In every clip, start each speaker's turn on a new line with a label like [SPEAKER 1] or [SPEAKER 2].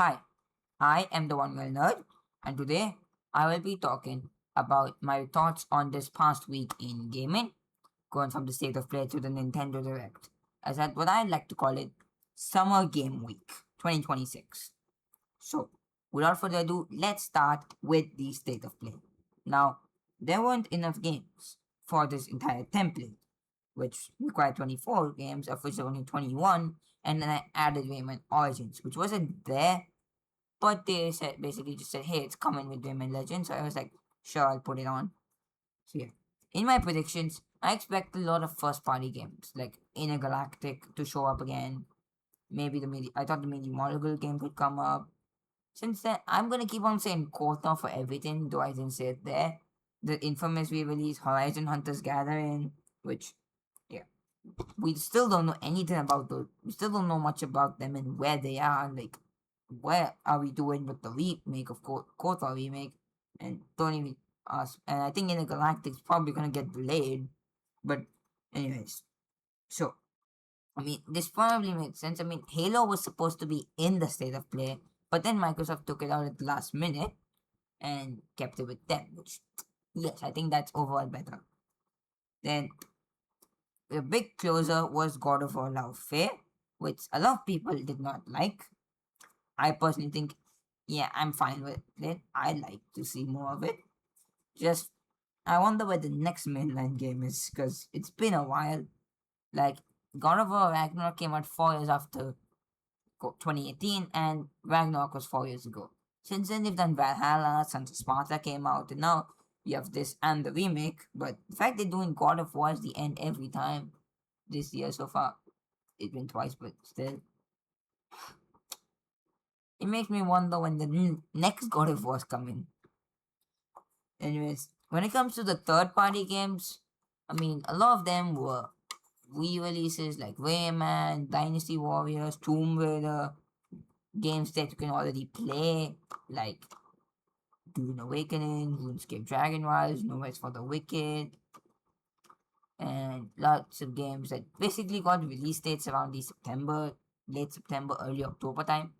[SPEAKER 1] Hi, I am the One Girl Nerd, and today I will be talking about my thoughts on this past week in gaming, going from the state of play to the Nintendo Direct, as at what I like to call it, Summer Game Week 2026. So, without further ado, let's start with the state of play. Now, there weren't enough games for this entire template, which required 24 games, of which there were only 21, and then I added Rayman Origins, which wasn't there, but they said basically just said, hey, it's coming with Rayman Legends. So I was like, sure, I'll put it on. So yeah. In my predictions, I expect a lot of first party games, like Inner Galactic to show up again. Maybe I thought the Medieval game could come up. Since then, I'm gonna keep on saying Kota for everything, though I didn't say it there. The infamous re-release Horizon Hunters Gathering, which yeah, we still don't know anything about those. We still don't know much about them and where they are. Like, where are we doing with the remake of Kota remake? And don't even ask. And I think in the Galactic's probably gonna get delayed. But anyways, so I mean, this probably makes sense. I mean, Halo was supposed to be in the state of play, but then Microsoft took it out at the last minute and kept it with them. Which, yes, I think that's overall better. Then the big closer was God of War Love Fair, which a lot of people did not like. I personally think, yeah, I'm fine with it. I like to see more of it. Just, I wonder where the next mainline game is, because it's been a while. Like, God of War Ragnarok came out 4 years after 2018, and Ragnarok was 4 years ago. Since then, they've done Valhalla, Sons of Sparta came out, and now you have this and the remake. But the fact they're doing God of War as the end every time this year so far, it's been twice, but still, it makes me wonder when the next God of War is coming. Anyways, when it comes to the third party games, I mean, a lot of them were re releases like Rayman, Dynasty Warriors, Tomb Raider, games that you can already play, like Dune Awakening, RuneScape Dragon Rise, No Rest for the Wicked, and lots of games that basically got release dates around the late September, early October time.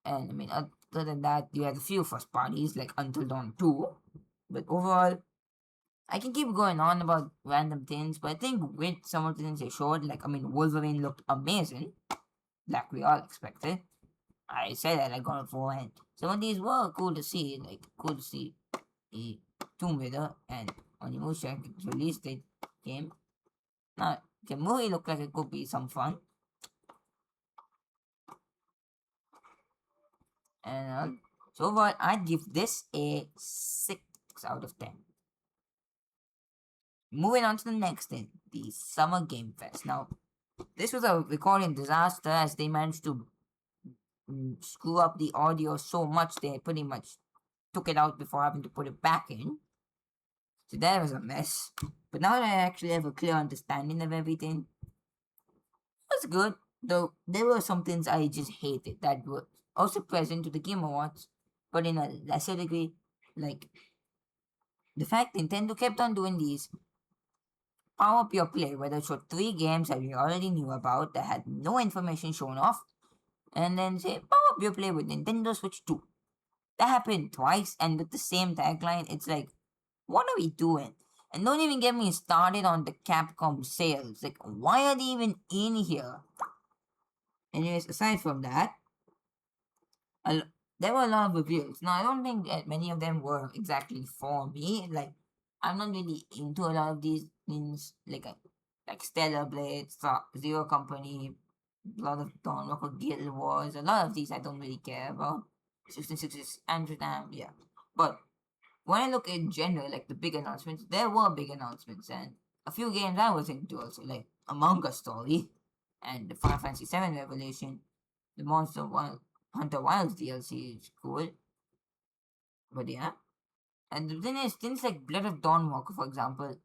[SPEAKER 1] And I mean, other than that, you had a few first parties like Until Dawn 2. But overall, I can keep going on about random things, but I think with some of the things they showed, like, I mean, Wolverine looked amazing, like we all expected. I said that I got it for, and some of these were cool to see, like, cool to see a Tomb Raider and Onimusha release date game. Now, the movie looked like it could be some fun, and so overall, I'd give this a 6 out of 10. Moving on to the next thing, the Summer Game Fest. Now, this was a recording disaster as they managed to screw up the audio so much they pretty much took it out before having to put it back in. So that was a mess. But now that I actually have a clear understanding of everything, it was good. Though there were some things I just hated that were also present to the Game Awards, but in a lesser degree. Like the fact Nintendo kept on doing these Power Up Your Play, where they showed three games that we already knew about that had no information shown off, and then say Power Up Your Play with Nintendo Switch 2. That happened twice, and with the same tagline. It's like, what are we doing? And don't even get me started on the Capcom sales. Like, why are they even in here? Anyways, aside from that, there were a lot of reviews. Now, I don't think that many of them were exactly for me. Like, I'm not really into a lot of these things, like Stellar Blade, Zero Company, a lot of Dawn Local Guild Wars. A lot of these I don't really care about. 1666 Amsterdam, yeah. But when I look in general, like the big announcements, there were big announcements, and a few games I was into also, like Among Us Story and the Final Fantasy VII Revelation, the Hunter Wilds DLC is cool, but yeah. And the thing is, things like Blood of Dawnwalker, for example,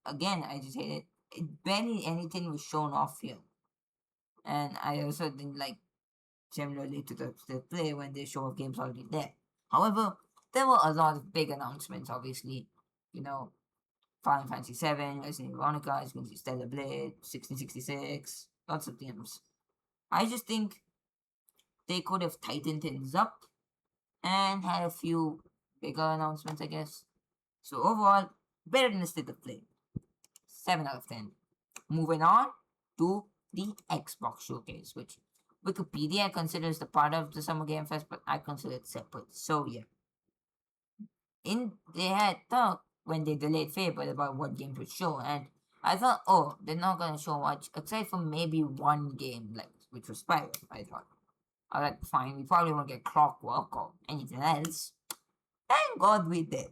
[SPEAKER 1] again, I just hate it. Barely anything was shown off here, and I also didn't like similarly to the play when they show off games already there. However, there were a lot of big announcements, obviously. You know, Final Fantasy VII, Resident Veronica, it's going to Stellar Blade, 1666, lots of games. I just think they could have tightened things up and had a few bigger announcements, I guess. So overall, better than the state of play. 7 out of 10. Moving on to the Xbox Showcase, which Wikipedia considers the part of the Summer Game Fest, but I consider it separate. So yeah, they had talked when they delayed Fable about what games would show, and I thought, oh, they're not gonna show much except for maybe one game, like which was Spyro. I thought, alright, fine, we probably won't get Clockwork or anything else. Thank God we did.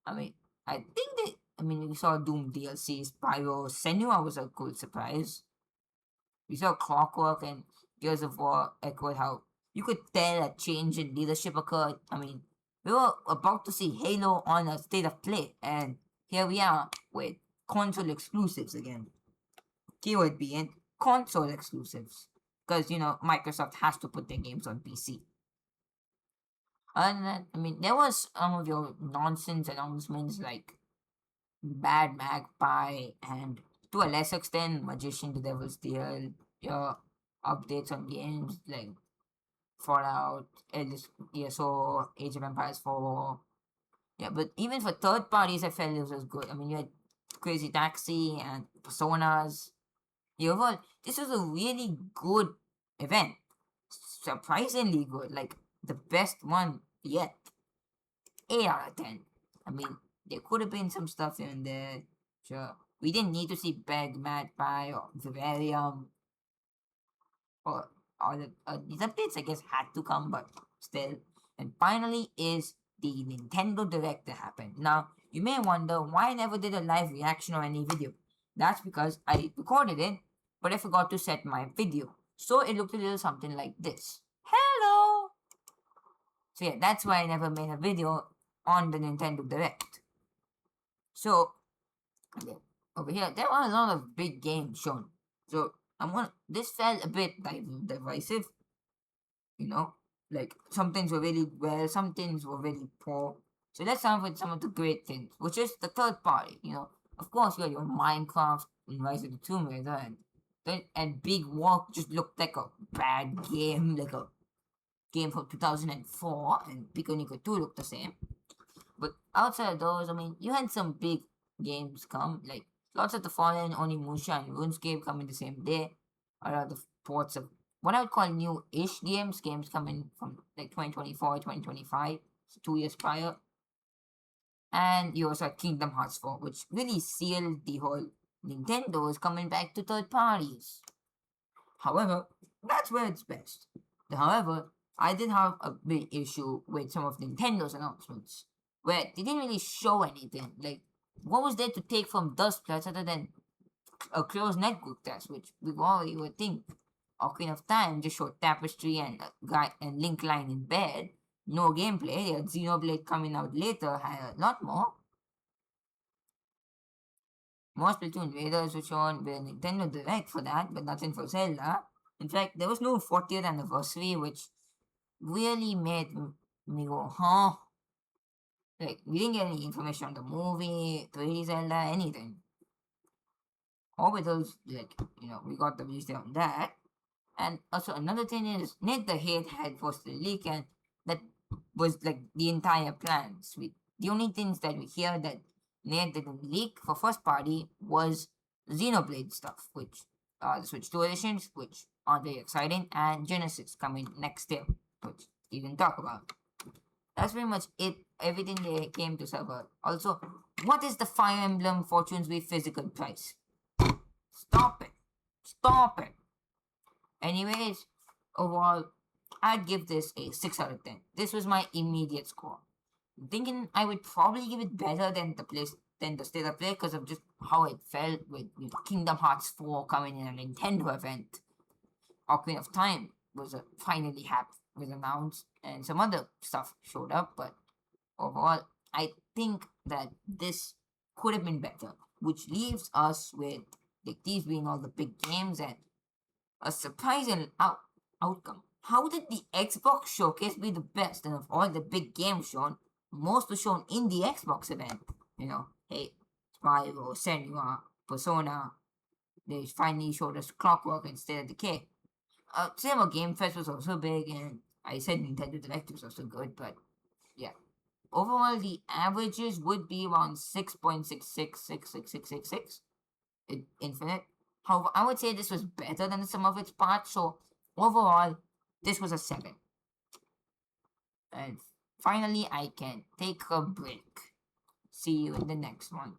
[SPEAKER 1] I mean, I think they. I mean, we saw Doom DLC, Spyro, Senua was a cool surprise. We saw Clockwork and Gears of War echoed how you could tell a change in leadership occurred. I mean, we were about to see Halo on a state of play, and here we are with console exclusives again. Keyword being console exclusives. Because, Microsoft has to put their games on PC. And then, I mean, there was some of your nonsense announcements like Bad Magpie and to a lesser extent Magician the Devil's Deal, your updates on games like Fallout, ESO, Age of Empires 4. Yeah, but even for third parties, I felt this was good. I mean, you had Crazy Taxi and Personas. Overall, this was a really good event. Surprisingly good, like the best one yet. 8 out of 10. I mean, there could have been some stuff in there. Sure. We didn't need to see Beg, Magpie, or Vivarium. Or these updates, I guess, had to come, but still. And finally is the Nintendo Direct that happened. Now, you may wonder why I never did a live reaction or any video. That's because I recorded it, but I forgot to set my video. So it looked a little something like this. Hello! So yeah, that's why I never made a video on the Nintendo Direct. So, okay, over here, there were a lot of big games shown. So, this felt a bit divisive. Like some things were really well, some things were really poor. So let's start with some of the great things, which is the third party. Of course, you had your Minecraft and Rise of the Tomb Raider, and Big Walk just looked like a bad game, like a game from 2004, and Pico Nico 2 looked the same. But outside of those, I mean, you had some big games come, like Lords of the Fallen, Onimusha, and RuneScape coming the same day. A lot of ports of what I would call new-ish games coming from like 2024, 2025, so 2 years prior. And you also had Kingdom Hearts 4, which really sealed the whole Nintendo is coming back to third parties. However, that's where it's best. However, I did have a big issue with some of Nintendo's announcements, where they didn't really show anything. Like, what was there to take from Dustplats other than a closed network test, which we already would think. Ocarina of Time just showed Tapestry and Link lying in bed. No gameplay. They had Xenoblade coming out later, had a lot more. More Splatoon Raiders were shown with Nintendo Direct for that, but nothing for Zelda. In fact, there was no 40th anniversary, which really made me go, huh? Like, we didn't get any information on the movie, 3D Zelda, anything. Orbitals, like, we got the release date on that. And also another thing is, Nate the Hate had posted a leak, and that was like the entire plan. The only things that we hear that Nate didn't leak for first party was Xenoblade stuff, which the Switch 2 editions, which are very exciting, and Genesis coming next year, which he didn't talk about. That's pretty much it. Everything they came to serve. Also, what is the Fire Emblem Fortunes Wave physical price? Stop it. Stop it. Anyways, overall, I'd give this a 6 out of 10. This was my immediate score. I'm thinking I would probably give it better than the state of play because of just how it felt with Kingdom Hearts 4 coming in a Nintendo event. Ocarina of Time was announced, and some other stuff showed up, but overall, I think that this could have been better, which leaves us with these being all the big games and a surprising outcome. How did the Xbox showcase be the best? And of all the big games shown, most were shown in the Xbox event. Hey, Spyro, Senua, Persona. They finally showed us Clockwork instead of Decay. Cinema Game Fest was also big, and I said Nintendo Direct was also good, but yeah. Overall, the averages would be around 6.66666666 infinite. However, I would say this was better than the sum of its parts, so overall, this was a 7. And finally, I can take a break. See you in the next one.